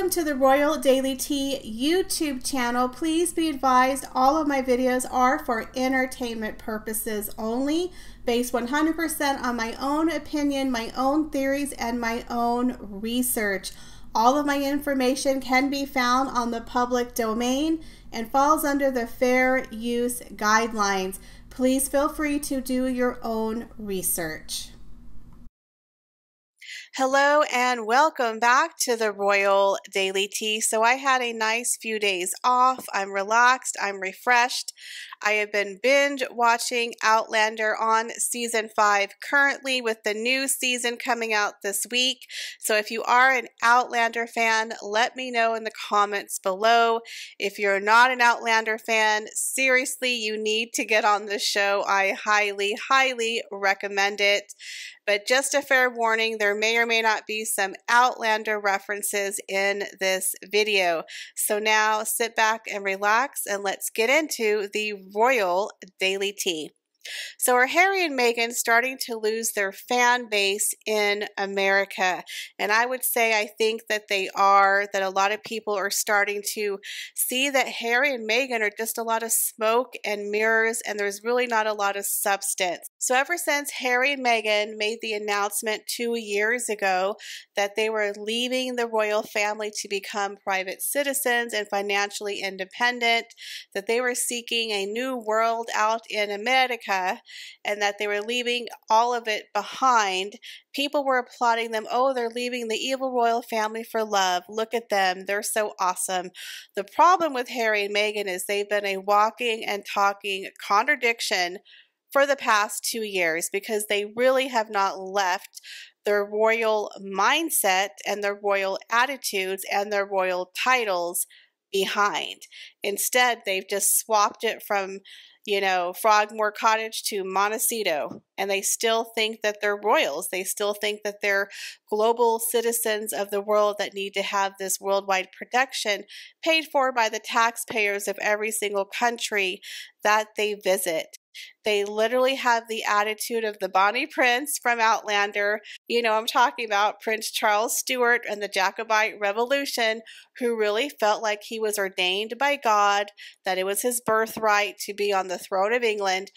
Welcome to the Royal Daily Tea YouTube channel. Please be advised all of my videos are for entertainment purposes only, based 100% on my own opinion, my own theories, and my own research. All of my information can be found on the public domain and falls under the fair use guidelines. Please feel free to do your own research. Hello and welcome back to the Royal Daily Tea. So I had a nice few days off. I'm relaxed. I'm refreshed. I have been binge watching Outlander on season 5 currently, with the new season coming out this week. So if you are an Outlander fan, let me know in the comments below. If you're not an Outlander fan, seriously, you need to get on this show. I highly, highly recommend it. But just a fair warning, there may or may not be some Outlander references in this video. So now sit back and relax, and let's get into the Royal Daily Tea. So are Harry and Meghan starting to lose their fan base in America? And I would say I think that they are, that a lot of people are starting to see that Harry and Meghan are just a lot of smoke and mirrors, and there's really not a lot of substance. So ever since Harry and Meghan made the announcement 2 years ago that they were leaving the royal family to become private citizens and financially independent, that they were seeking a new world out in America, and that they were leaving all of it behind, people were applauding them. Oh, they're leaving the evil royal family for love. Look at them. They're so awesome. The problem with Harry and Meghan is they've been a walking and talking contradiction for the past 2 years, because they really have not left their royal mindset and their royal attitudes and their royal titles behind. Instead, they've just swapped it from, Frogmore Cottage to Montecito, and they still think that they're royals. They still think that they're global citizens of the world that need to have this worldwide protection paid for by the taxpayers of every single country that they visit. They literally have the attitude of the Bonnie Prince from Outlander. I'm talking about Prince Charles Stuart and the Jacobite Revolution, who really felt like he was ordained by God, that it was his birthright to be on the throne of England.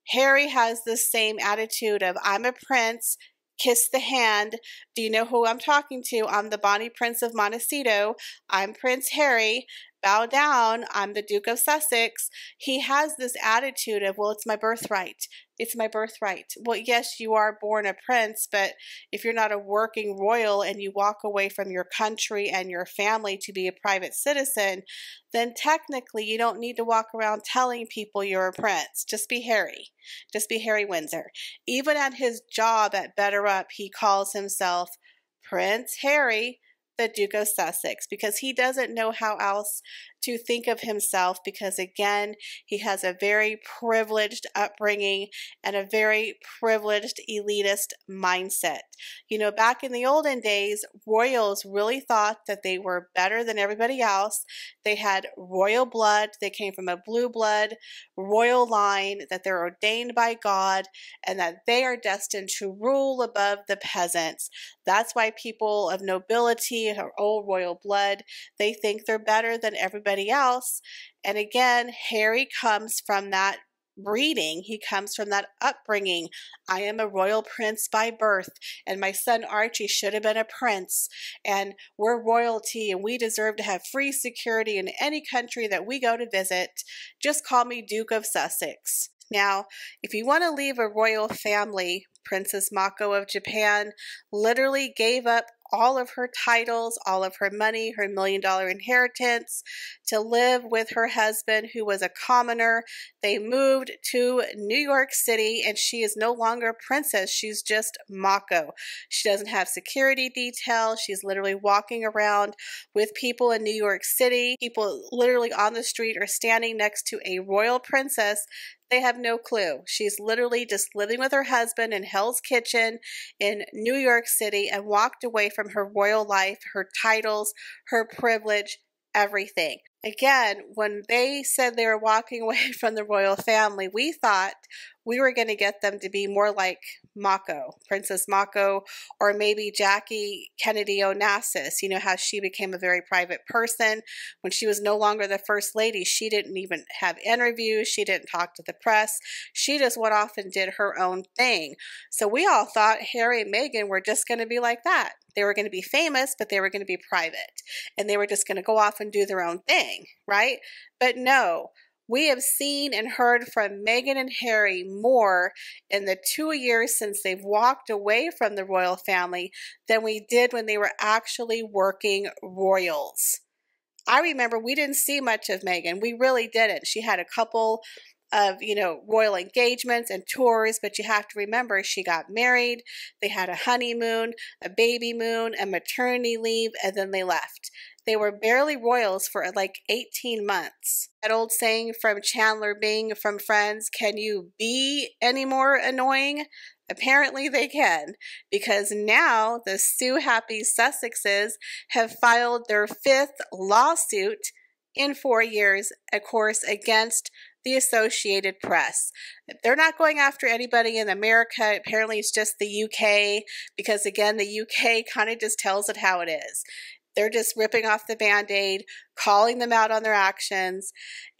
Harry has the same attitude of, I'm a prince, kiss the hand. Do you know who I'm talking to? I'm the Bonnie Prince of Montecito. I'm Prince Harry. Bow down, I'm the Duke of Sussex. He has this attitude of, well, it's my birthright. It's my birthright. Well, yes, you are born a prince, but if you're not a working royal and you walk away from your country and your family to be a private citizen, then technically you don't need to walk around telling people you're a prince. Just be Harry. Just be Harry Windsor. Even at his job at Better Up, he calls himself Prince Harry, the Duke of Sussex, because he doesn't know how else to think of himself, because again, he has a very privileged upbringing and a very privileged elitist mindset. Back in the olden days, royals really thought that they were better than everybody else. They had royal blood. They came from a blue blood royal line, that they're ordained by God, and that they are destined to rule above the peasants. That's why people of nobility or old royal blood, they think they're better than everybody else. And again, Harry comes from that breeding. He comes from that upbringing. I am a royal prince by birth, and my son Archie should have been a prince, and we're royalty, and we deserve to have free security in any country that we go to visit. Just call me Duke of Sussex. Now, if you want to leave a royal family, Princess Mako of Japan literally gave up all of her titles, all of her money, her $1 million inheritance, to live with her husband, who was a commoner. They moved to New York City, and she is no longer a princess. She's just Mako. She doesn't have security detail. She's literally walking around with people in New York City. People literally on the street are standing next to a royal princess. They have no clue. She's literally just living with her husband in Hell's Kitchen in New York City, and walked away from her royal life, her titles, her privilege, everything. Again, when they said they were walking away from the royal family, we thought we were going to get them to be more like Mako, Princess Mako, or maybe Jackie Kennedy Onassis. You know how she became a very private person when she was no longer the first lady. She didn't even have interviews. She didn't talk to the press. She just went off and did her own thing. So we all thought Harry and Meghan were just going to be like that. They were going to be famous, but they were going to be private, and they were just going to go off and do their own thing, right? But no, we have seen and heard from Meghan and Harry more in the 2 years since they've walked away from the royal family than we did when they were actually working royals. I remember we didn't see much of Meghan. We really didn't. She had a couple of, royal engagements and tours, but you have to remember she got married, they had a honeymoon, a baby moon, a maternity leave, and then they left. They were barely royals for like 18 months. That old saying from Chandler Bing from Friends, can you be any more annoying? Apparently they can, because now the Sue Happy Sussexes have filed their 5th lawsuit in 4 years, of course, against the Associated Press. They're not going after anybody in America. Apparently it's just the UK, because again, the UK kind of just tells it how it is. They're just ripping off the Band-Aid, calling them out on their actions,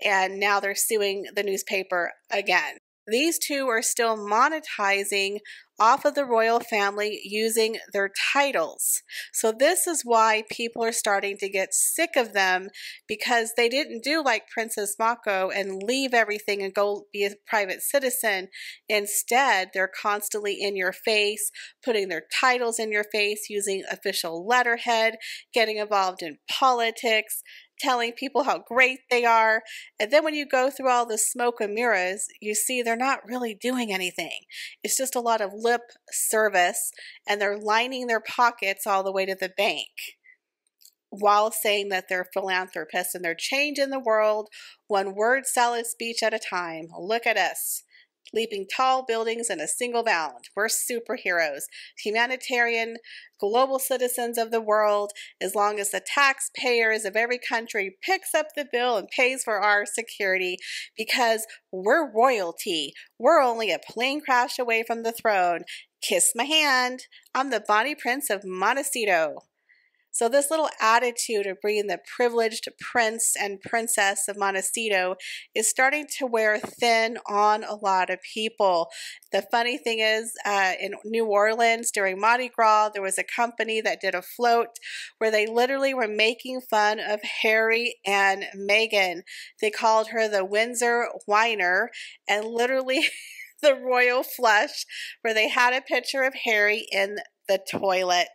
and now they're suing the newspaper again. These two are still monetizing off of the royal family using their titles. So this is why people are starting to get sick of them, because they didn't do like Princess Mako and leave everything and go be a private citizen. Instead, they're constantly in your face, putting their titles in your face, using official letterhead, getting involved in politics, telling people how great they are. And then when you go through all the smoke and mirrors, you see they're not really doing anything. It's just a lot of lip service, and they're lining their pockets all the way to the bank while saying that they're philanthropists and they're changing the world one word salad speech at a time. Look at us, leaping tall buildings in a single bound. We're superheroes, humanitarian, global citizens of the world, as long as the taxpayers of every country picks up the bill and pays for our security, because we're royalty. We're only a plane crash away from the throne. Kiss my hand. I'm the Bonnie Prince of Montecito. So this little attitude of being the privileged prince and princess of Montecito is starting to wear thin on a lot of people. The funny thing is, in New Orleans during Mardi Gras, there was a company that did a float where they literally were making fun of Harry and Meghan. They called her the Windsor Whiner, and literally the royal flush, where they had a picture of Harry in the toilet.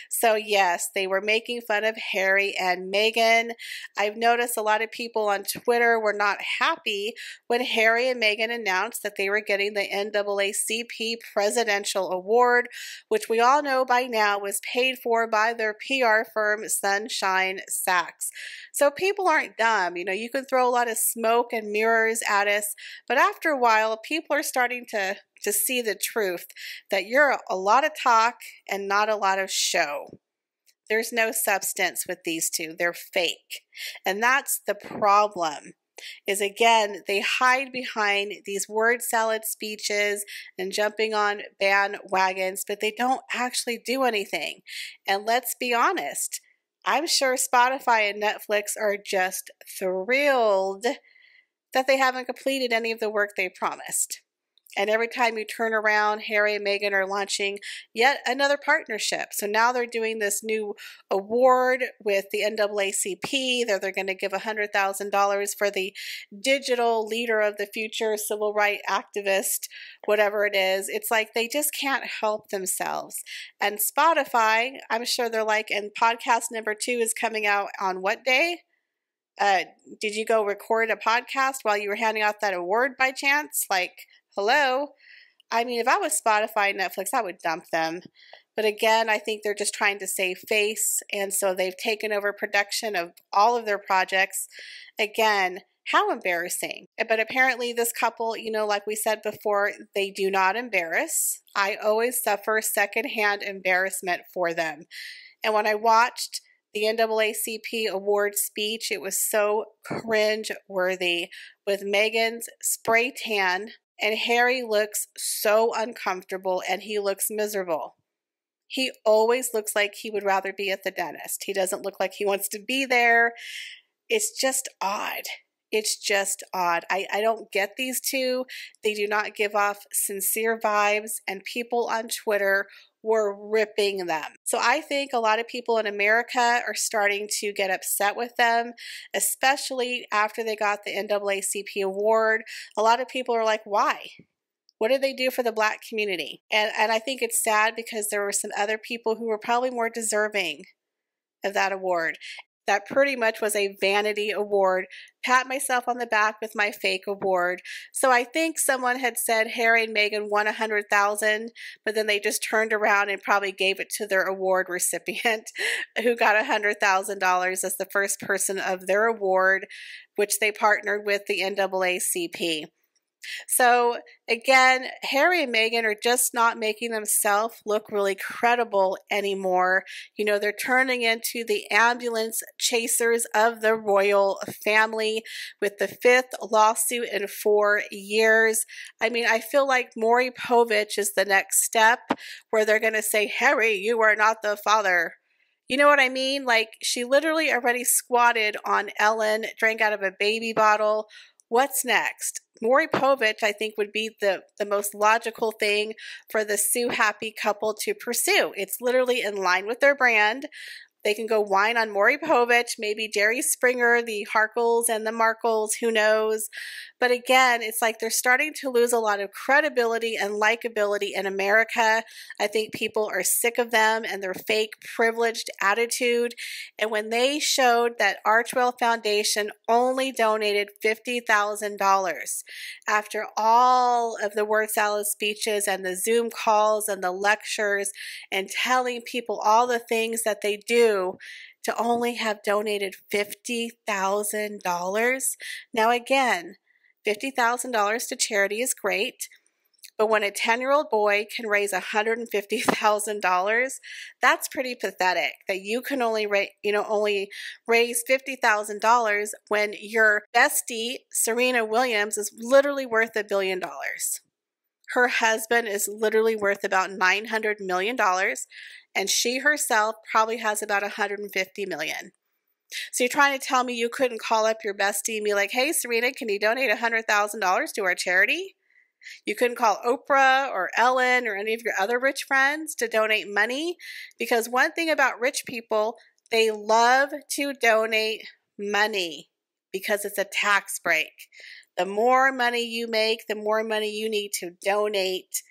So yes, they were making fun of Harry and Meghan. I've noticed a lot of people on Twitter were not happy when Harry and Meghan announced that they were getting the NAACP Presidential Award, which we all know by now was paid for by their PR firm, Sunshine Sachs. So people aren't dumb. You can throw a lot of smoke and mirrors at us, but after a while, people are starting to see the truth, that you're a lot of talk and not a lot of show. There's no substance with these two. They're fake. And that's the problem, is again, they hide behind these word salad speeches and jumping on bandwagons, but they don't actually do anything. And let's be honest, I'm sure Spotify and Netflix are just thrilled that they haven't completed any of the work they promised. And every time you turn around, Harry and Meghan are launching yet another partnership. So now they're doing this new award with the NAACP. They're going to give $100,000 for the digital leader of the future, civil rights activist, whatever it is. It's like they just can't help themselves. And Spotify, I'm sure they're like, and podcast number 2 is coming out on what day? Did you go record a podcast while you were handing out that award by chance? Like, hello? I mean, if I was Spotify and Netflix, I would dump them. But again, I think they're just trying to save face, and so they've taken over production of all of their projects. Again, how embarrassing. But apparently this couple, like we said before, they do not embarrass. I always suffer secondhand embarrassment for them. And when I watched the NAACP award speech, it was so cringe-worthy, with Meghan's spray tan and Harry looks so uncomfortable and he looks miserable. He always looks like he would rather be at the dentist. He doesn't look like he wants to be there. It's just odd. It's just odd. I don't get these two. They do not give off sincere vibes, and people on Twitter were ripping them. So I think a lot of people in America are starting to get upset with them, especially after they got the NAACP award. A lot of people are like, why? What did they do for the Black community? And I think it's sad because there were some other people who were probably more deserving of that award. That pretty much was a vanity award. Pat myself on the back with my fake award. So I think someone had said Harry and Meghan won $100,000, but then they just turned around and probably gave it to their award recipient who got $100,000 as the first person of their award, which they partnered with the NAACP. So again, Harry and Meghan are just not making themselves look really credible anymore. You know, they're turning into the ambulance chasers of the royal family with the 5th lawsuit in 4 years. I mean, I feel like Maury Povich is the next step where they're going to say, Harry, you are not the father. You know what I mean? Like, she literally already squatted on Ellen, drank out of a baby bottle. What's next? Maury Povich, I think, would be the most logical thing for the Sue Happy couple to pursue. It's literally in line with their brand. They can go whine on Maury Povich, maybe Jerry Springer, the Harkles and the Markles, who knows. But again, it's like they're starting to lose a lot of credibility and likability in America. I think people are sick of them and their fake privileged attitude. And when they showed that Archwell Foundation only donated $50,000 after all of the word salad speeches and the Zoom calls and the lectures and telling people all the things that they do, to only have donated $50,000. Now again, $50,000 to charity is great, but when a 10-year-old boy can raise $150,000, that's pretty pathetic. That you can only raise $50,000 when your bestie Serena Williams is literally worth $1 billion. Her husband is literally worth about $900 million, and she herself probably has about $150 million. So you're trying to tell me you couldn't call up your bestie and be like, hey, Serena, can you donate $100,000 to our charity? You couldn't call Oprah or Ellen or any of your other rich friends to donate money? Because one thing about rich people, they love to donate money because it's a tax break. The more money you make, the more money you need to donate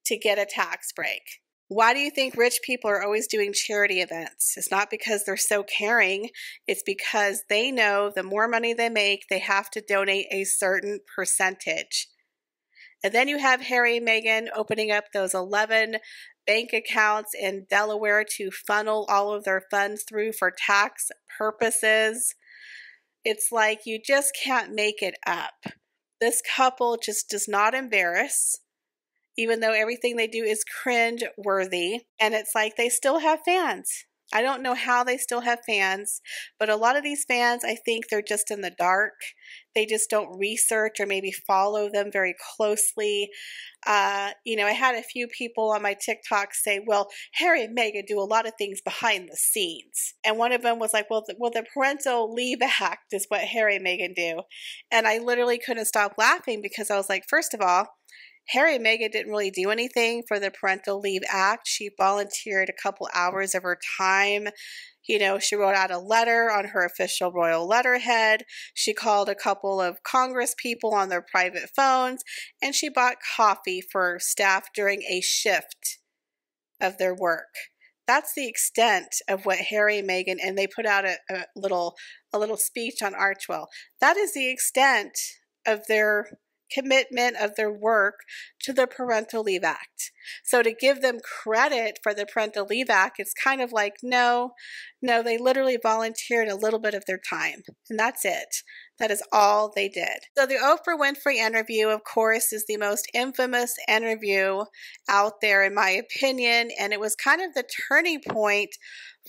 to get a tax break. Why do you think rich people are always doing charity events? It's not because they're so caring. It's because they know the more money they make, they have to donate a certain percentage. And then you have Harry and Meghan opening up those 11 bank accounts in Delaware to funnel all of their funds through for tax purposes. It's like you just can't make it up. This couple just does not embarrass, even though everything they do is cringe worthy. And it's like they still have fans. I don't know how they still have fans, but a lot of these fans, I think they're just in the dark. They just don't research or maybe follow them very closely. I had a few people on my TikTok say, well, Harry and Meghan do a lot of things behind the scenes. And one of them was like, well, the parental leave act is what Harry and Meghan do. And I literally couldn't stop laughing because I was like, first of all, Harry and Meghan didn't really do anything for the Parental Leave Act. She volunteered a couple hours of her time. She wrote out a letter on her official royal letterhead. She called a couple of Congress people on their private phones, and she bought coffee for staff during a shift of their work. That's the extent of what Harry and Meghan, and they put out a little speech on Archwell. That is the extent of their commitment of their work to the Parental Leave Act. So to give them credit for the Parental Leave Act, it's kind of like, no, they literally volunteered a little bit of their time, and that's it. That is all they did. So the Oprah Winfrey interview, of course, is the most infamous interview out there, in my opinion, and it was kind of the turning point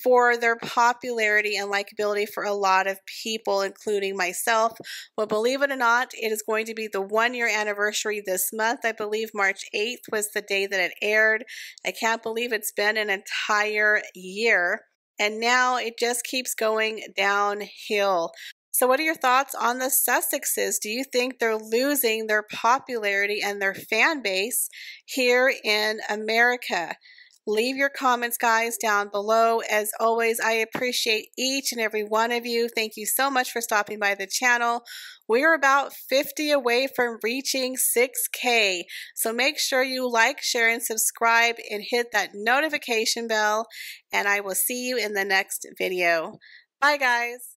for their popularity and likability for a lot of people, including myself. Well, believe it or not, it is going to be the 1-year anniversary this month. I believe March 8th was the day that it aired. I can't believe it's been an entire year. And now it just keeps going downhill. So what are your thoughts on the Sussexes? Do you think they're losing their popularity and their fan base here in America? Leave your comments, guys, down below. As always, I appreciate each and every one of you. Thank you so much for stopping by the channel. We're about 50 away from reaching 6K. So make sure you like, share, and subscribe and hit that notification bell. And I will see you in the next video. Bye, guys.